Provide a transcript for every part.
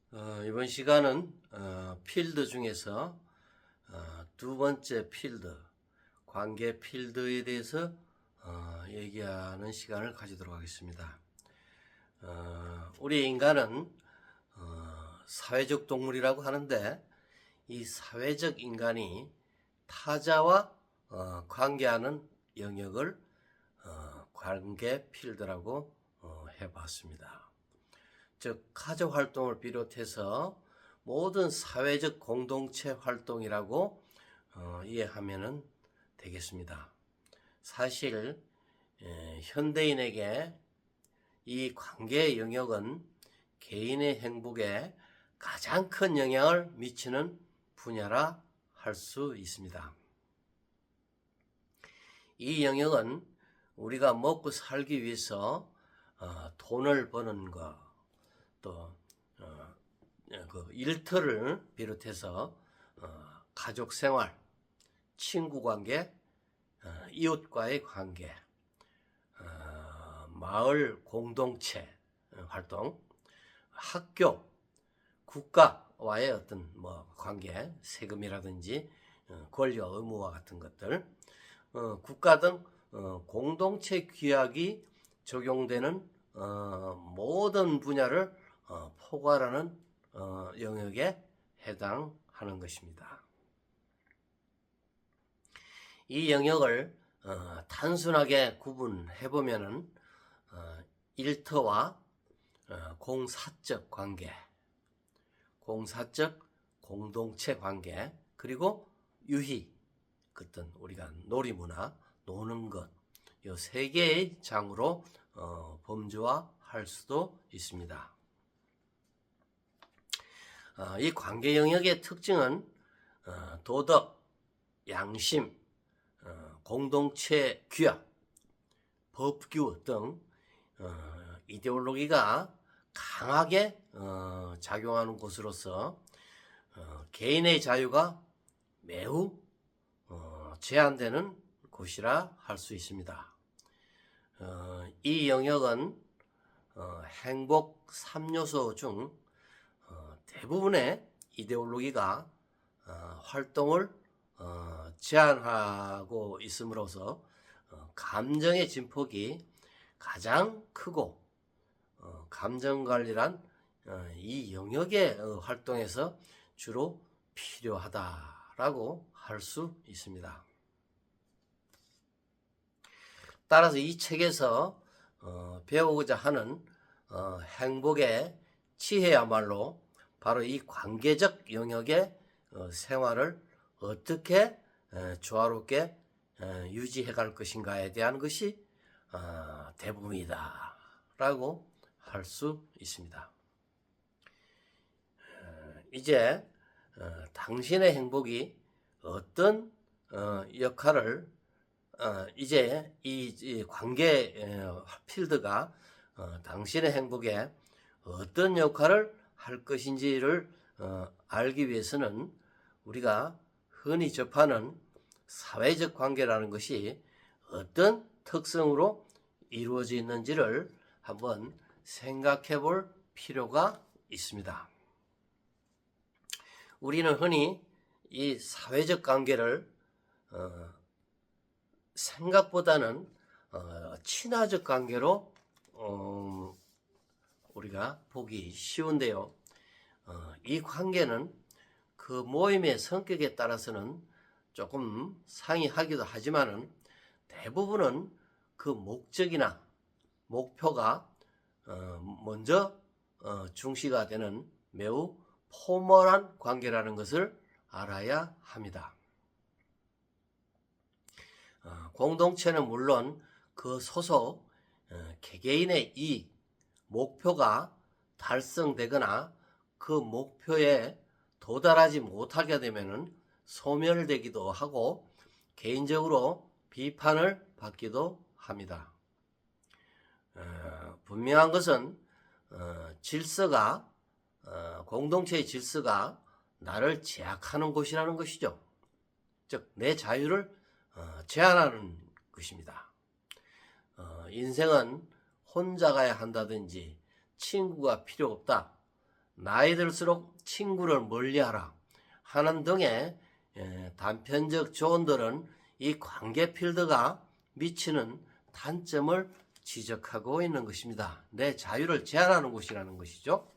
이번 시간은 필드 중에서 두 번째 필드, 관계 필드에 대해서 얘기하는 시간을 가지도록 하겠습니다. 우리 인간은 사회적 동물이라고 하는데, 이 사회적 인간이 타자와 관계하는 영역을 관계 필드라고 해봤습니다. 즉 가족 활동을 비롯해서 모든 사회적 공동체 활동이라고 이해하면 되겠습니다. 사실 현대인에게 이 관계 영역은 개인의 행복에 가장 큰 영향을 미치는 분야라 할 수 있습니다. 이 영역은 우리가 먹고 살기 위해서 돈을 버는 것, 또 그 일터를 비롯해서 가족 생활, 친구 관계, 이웃과의 관계, 마을 공동체 활동, 학교, 국가와의 어떤 관계, 세금이라든지 권리와 의무와 같은 것들, 국가 등 공동체 규약이 적용되는 모든 분야를 포괄하는 영역에 해당하는 것입니다. 이 영역을 단순하게 구분해 보면은 일터와 공사적 관계, 공사적 공동체 관계, 그리고 유희, 어떤 우리가 놀이문화, 노는 것, 이 세 개의 장으로 범주화할 수도 있습니다. 이 관계 영역의 특징은 도덕, 양심, 공동체 규약, 법규 등 이데올로기가 강하게 작용하는 곳으로서 개인의 자유가 매우 제한되는 곳이라 할 수 있습니다. 이 영역은 행복 3요소 중 대부분의 이데올로기가 활동을 제한하고 있음으로써 감정의 진폭이 가장 크고 감정관리란 이 영역의 활동에서 주로 필요하다라고 할 수 있습니다. 따라서 이 책에서 배우고자 하는 행복의 지혜야말로 바로 이 관계적 영역의 생활을 어떻게 조화롭게 유지해 갈 것인가에 대한 것이 대부분이다 라고 할 수 있습니다. 이제 당신의 행복이 어떤 역할을 이제 이 관계 필드가 당신의 행복에 어떤 역할을 할 것인지를 알기 위해서는 우리가 흔히 접하는 사회적 관계라는 것이 어떤 특성으로 이루어져 있는지를 한번 생각해 볼 필요가 있습니다. 우리는 흔히 이 사회적 관계를 생각보다는 친화적 관계로 우리가 보기 쉬운데요. 이 관계는 그 모임의 성격에 따라서는 조금 상이하기도 하지만은 대부분은 그 목적이나 목표가 먼저 중시가 되는 매우 포멀한 관계라는 것을 알아야 합니다. 공동체는 물론 그 소속 개개인의 이 목표가 달성되거나 그 목표에 도달하지 못하게 되면 소멸되기도 하고 개인적으로 비판을 받기도 합니다. 분명한 것은 질서가 공동체의 질서가 나를 제약하는 곳이라는 것이죠. 즉 내 자유를 제한하는 것입니다. 인생은 혼자 가야 한다든지 친구가 필요 없다, 나이 들수록 친구를 멀리하라 하는 등의 단편적 조언들은 이 관계 필드가 미치는 단점을 지적하고 있는 것입니다. 내 자유를 제한하는 곳이라는 것이죠.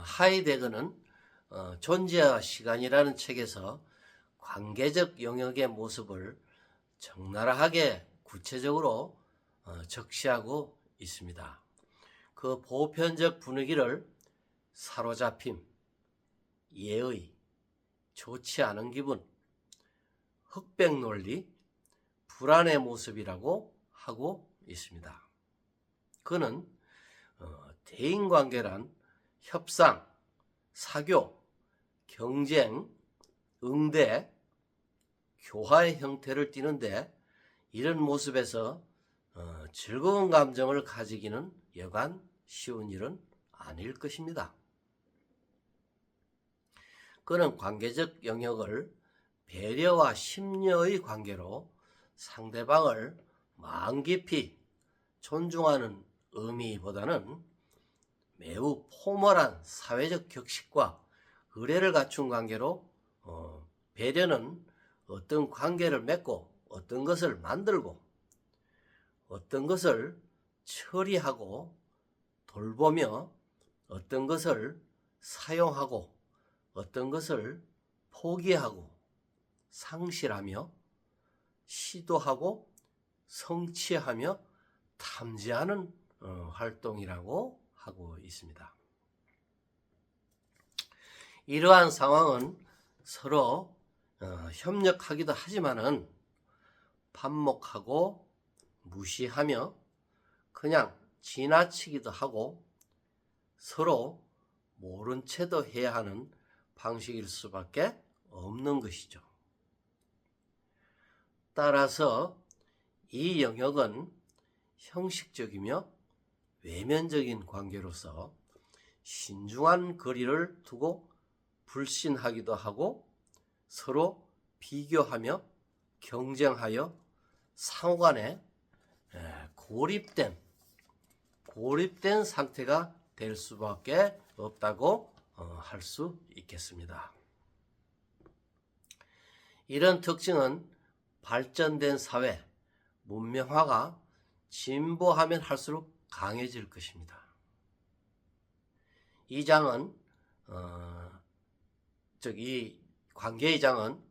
하이데거는 존재와 시간이라는 책에서 관계적 영역의 모습을 적나라하게 구체적으로 적시하고 있습니다. 그 보편적 분위기를 사로잡힘, 예의, 좋지 않은 기분, 흑백 논리, 불안의 모습이라고 하고 있습니다. 그는 대인관계란 협상, 사교, 경쟁, 응대, 교화의 형태를 띠는데 이런 모습에서 즐거운 감정을 가지기는 여간 쉬운 일은 아닐 것입니다. 그는 관계적 영역을 배려와 심려의 관계로 상대방을 마음 깊이 존중하는 의미보다는 매우 포멀한 사회적 격식과 의례를 갖춘 관계로 배려는 어떤 관계를 맺고 어떤 것을 만들고 어떤 것을 처리하고 돌보며 어떤 것을 사용하고 어떤 것을 포기하고 상실하며 시도하고 성취하며 탐지하는 활동이라고 하고 있습니다. 이러한 상황은 서로 협력하기도 하지만은 반목하고 무시하며 그냥 지나치기도 하고 서로 모른 채도 해야 하는 방식일 수밖에 없는 것이죠. 따라서 이 영역은 형식적이며 외면적인 관계로서 신중한 거리를 두고 불신하기도 하고 서로 비교하며 경쟁하여 상호간에 고립된 상태가 될 수밖에 없다고 할 수 있겠습니다. 이런 특징은 발전된 사회, 문명화가 진보하면 할수록 강해질 것입니다. 이 장은 이 관계의 장은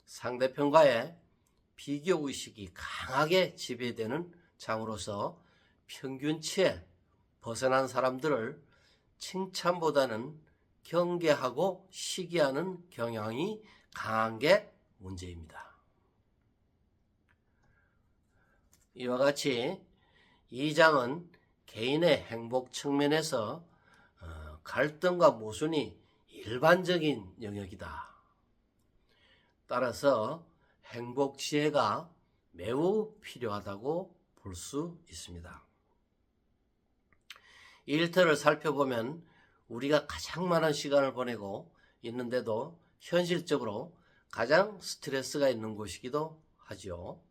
상대편과의 비교의식이 강하게 지배되는 장으로서 평균치에 벗어난 사람들을 칭찬보다는 경계하고 시기하는 경향이 강한 게 문제입니다. 이와 같이 이 장은 개인의 행복 측면에서 갈등과 모순이 일반적인 영역이다. 따라서 행복 지혜가 매우 필요하다고 볼 수 있습니다. 이 일터를 살펴보면 우리가 가장 많은 시간을 보내고 있는데도 현실적으로 가장 스트레스가 있는 곳이기도 하죠.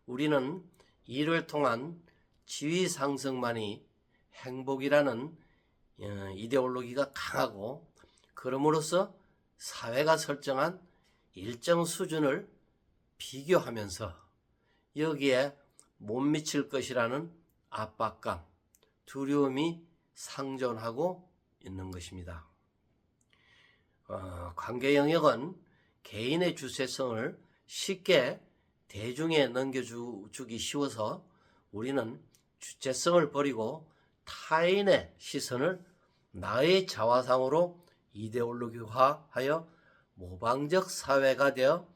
우리는 일을 통한 지위 상승만이 행복이라는 이데올로기가 강하고 그럼으로써 사회가 설정한 일정 수준을 비교하면서 여기에 못 미칠 것이라는 압박감, 두려움이 상존하고 있는 것입니다. 관계 영역은 개인의 주체성을 쉽게 대중에 넘겨주기 쉬워서 우리는 주체성을 버리고 타인의 시선을 나의 자화상으로 이데올로기화하여 모방적 사회가 되어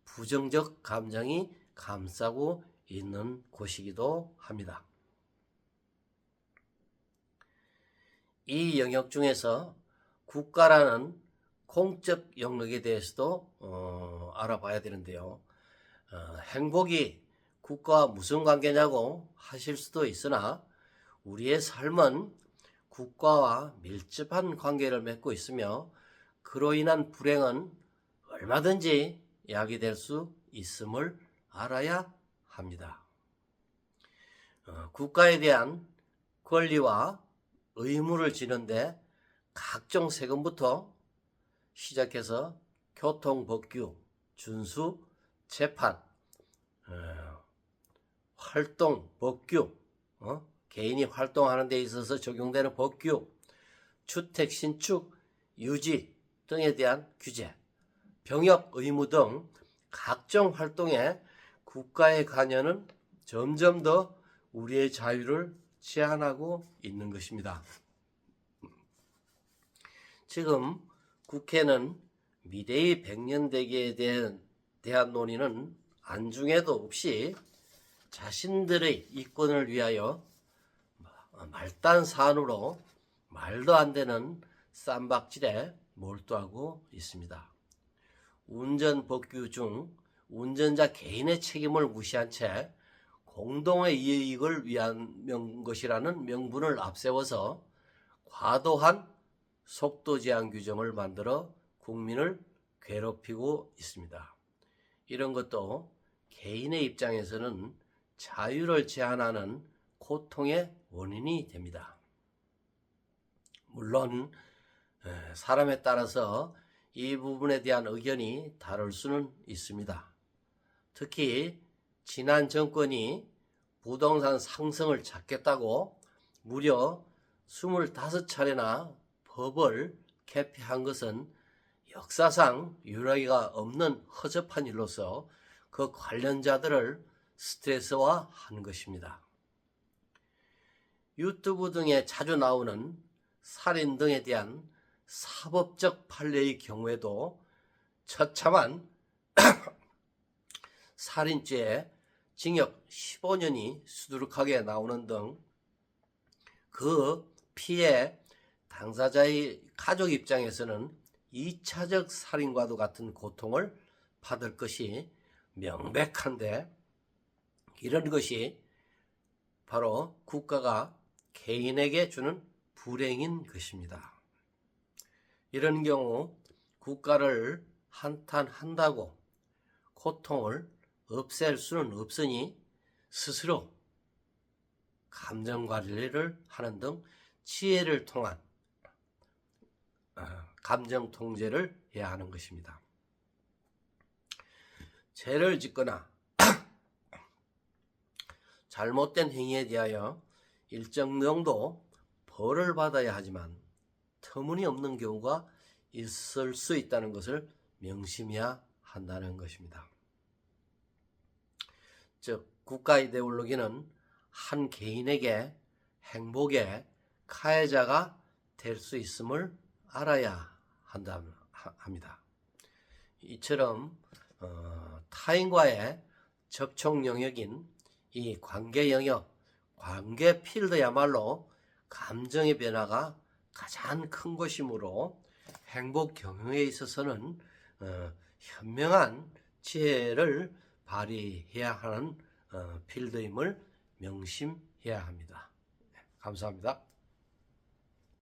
부정적 감정이 감싸고 있는 곳이기도 합니다. 이 영역 중에서 국가라는 공적 영역에 대해서도 알아봐야 되는데요. 행복이 국가와 무슨 관계냐고 하실 수도 있으나 우리의 삶은 국가와 밀접한 관계를 맺고 있으며 그로 인한 불행은 얼마든지 야기될 수 있음을 알아야 합니다. 국가에 대한 권리와 의무를 지는데 각종 세금부터 시작해서 교통법규, 준수, 재판, 활동, 법규, 개인이 활동하는 데 있어서 적용되는 법규, 주택 신축, 유지 등에 대한 규제, 병역 의무 등 각종 활동에 국가의 관여는 점점 더 우리의 자유를 제한하고 있는 것입니다. 지금 국회는 미래의 백년대계에 대한 논의는 안중에도 없이 자신들의 이권을 위하여 말단 사안으로 말도 안 되는 쌈박질에 몰두하고 있습니다. 운전 법규 중 운전자 개인의 책임을 무시한 채 공동의 이익을 위한 것이라는 명분을 앞세워서 과도한 속도 제한 규정을 만들어 국민을 괴롭히고 있습니다. 이런 것도 개인의 입장에서는 자유를 제한하는 고통의 원인이 됩니다. 물론 사람에 따라서 이 부분에 대한 의견이 다를 수는 있습니다. 특히 지난 정권이 부동산 상승을 잡겠다고 무려 25차례나 법을 개폐한 것은 역사상 유례가 없는 허접한 일로서 그 관련자들을 스트레스화하는 것입니다. 유튜브 등에 자주 나오는 살인 등에 대한 사법적 판례의 경우에도 처참한 살인죄에 징역 15년이 수두룩하게 나오는 등 그 피해 당사자의 가족 입장에서는 2차적 살인과도 같은 고통을 받을 것이 명백한데, 이런 것이 바로 국가가 개인에게 주는 불행인 것입니다. 이런 경우 국가를 한탄한다고 고통을 없앨 수는 없으니 스스로 감정관리를 하는 등 지혜를 통한 감정 통제를 해야 하는 것입니다. 죄를 짓거나 잘못된 행위에 대하여 일정 정도 벌을 받아야 하지만 터무니없는 경우가 있을 수 있다는 것을 명심해야 한다는 것입니다. 즉, 국가 이데올로기는 한 개인에게 행복의 가해자가 될 수 있음을 알아야 합니다. 이처럼 타인과의 접촉 영역인 이 관계 영역, 관계 필드야말로 감정의 변화가 가장 큰 것이므로 행복 경영에 있어서는 현명한 지혜를 발휘해야 하는 필드임을 명심해야 합니다. 감사합니다.